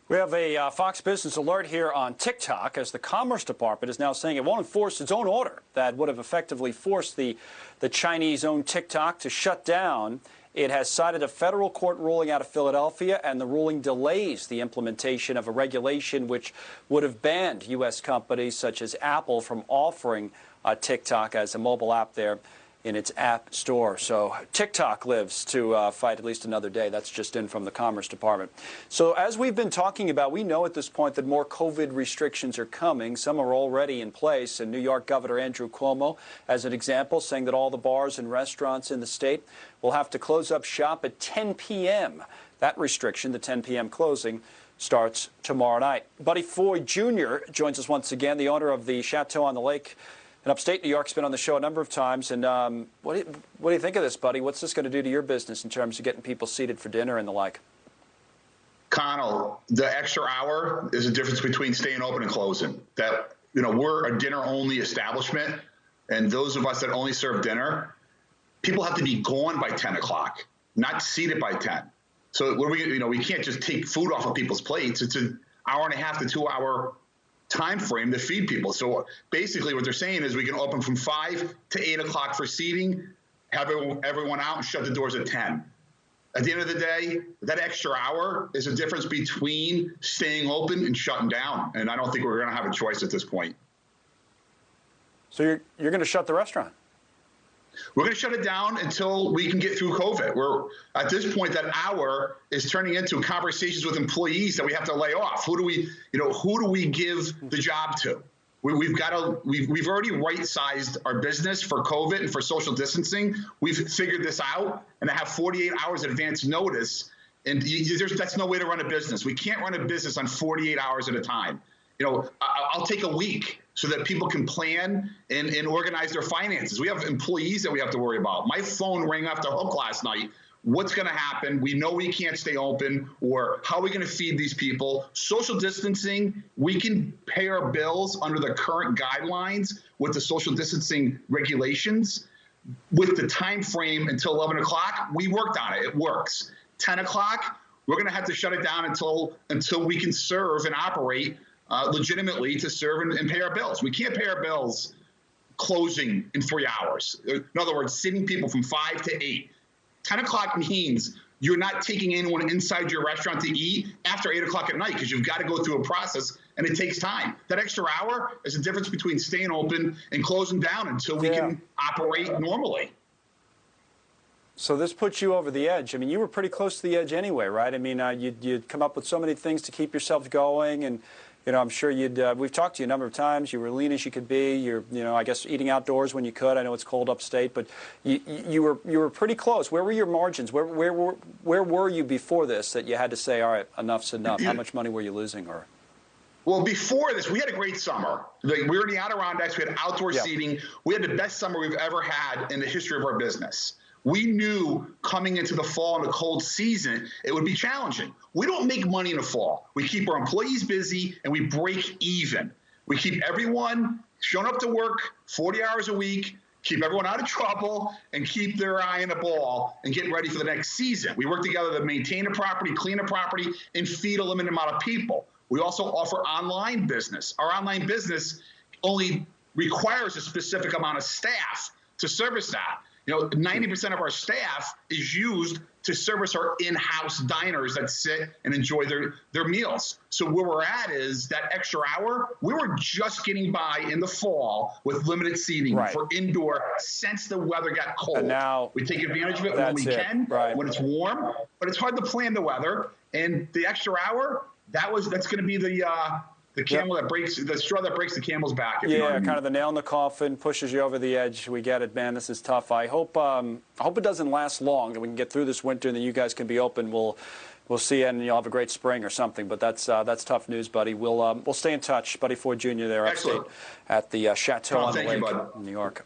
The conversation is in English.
We have a Fox Business alert here on TikTok as the Commerce Department is now saying it won't enforce its own order that would have effectively forced the Chinese-owned TikTok to shut down. It has cited a federal court ruling out of Philadelphia, and the ruling delays the implementation of a regulation which would have banned U.S. companies such as Apple from offering TikTok as a mobile app there in its app store. So TikTok lives to fight at least another day. That's just in from the Commerce Department. So as we've been talking about, we know at this point that more COVID restrictions are coming. Some are already in place. And New York Governor Andrew Cuomo, as an example, saying that all the bars and restaurants in the state will have to close up shop at 10 p.m. That restriction, the 10 p.m. closing, starts tomorrow night. Buddy Floyd Jr. joins us once again, the owner of the Chateau on the Lake in upstate New York. Has been on the show a number of times. And what do you think of this, buddy? What's this going to do to your business in terms of getting people seated for dinner and the like? Connell, the extra hour is the difference between staying open and closing. That, we're a dinner-only establishment, and those of us that only serve dinner, people have to be gone by 10 o'clock, not seated by 10. So we can't just take food off of people's plates. It's an hour and a half to 2 hour time frame to feed people. So basically what they're saying is we can open from 5 to 8 o'clock for seating, have everyone out and shut the doors at 10. At the end of the day, that extra hour is a difference between staying open and shutting down. And I don't think we're going to have a choice at this point. So you're going to shut the restaurant? We're going to shut it down until we can get through COVID. We're at this point, that hour is turning into conversations with employees that we have to lay off. Who do we give the job to? We've already right-sized our business for COVID and for social distancing. We've figured this out, and I have 48 hours advance notice. And that's no way to run a business. We can't run a business on 48 hours at a time. I'll take a week so that people can plan and organize their finances. We have employees that we have to worry about. My phone rang off the hook last night. What's going to happen? We know we can't stay open, or how are we going to feed these people? Social distancing, we can pay our bills under the current guidelines with the social distancing regulations. With the time frame until 11 o'clock, we worked on it. It works. 10 o'clock, we're going to have to shut it down until we can serve and operate legitimately to serve and pay our bills. We can't pay our bills closing in 3 hours. In other words, sitting people from 5 to 8. 10 o'clock means you're not taking anyone inside your restaurant to eat after 8 o'clock at night, because you've got to go through a process and it takes time. That extra hour is the difference between staying open and closing down until we can operate normally. So this puts you over the edge. I mean, you were pretty close to the edge anyway, right? I mean, you'd come up with so many things to keep yourself going, and I'm sure we've talked to you a number of times. You were lean as you could be. You're, I guess eating outdoors when you could. I know it's cold upstate, but you were pretty close. Where were your margins? Where were you before this that you had to say, all right, enough's enough? How much money were you losing? Or well, before this, we had a great summer. We were in the Adirondacks. We had outdoor seating. We had the best summer we've ever had in the history of our business. We knew coming into the fall and the cold season, it would be challenging. We don't make money in the fall. We keep our employees busy and we break even. We keep everyone showing up to work 40 hours a week, keep everyone out of trouble, and keep their eye on the ball and get ready for the next season. We work together to maintain a property, clean a property, and feed a limited amount of people. We also offer online business. Our online business only requires a specific amount of staff to service that. 90% of our staff is used to service our in-house diners that sit and enjoy their meals. So where we're at is that extra hour, we were just getting by in the fall with limited seating for indoor since the weather got cold. And now we take advantage of it when we can, when it's warm, but it's hard to plan the weather. And the extra hour, that's going to be the camel that breaks, the straw that breaks the camel's back. If you know what I mean. Kind of the nail in the coffin, pushes you over the edge. We get it, man. This is tough. I hope it doesn't last long, that we can get through this winter and that you guys can be open. We'll see you, and you'll have a great spring or something. But that's tough news, buddy. We'll stay in touch. Buddy Floyd Jr. there upstate at the Chateau on the Lake in New York.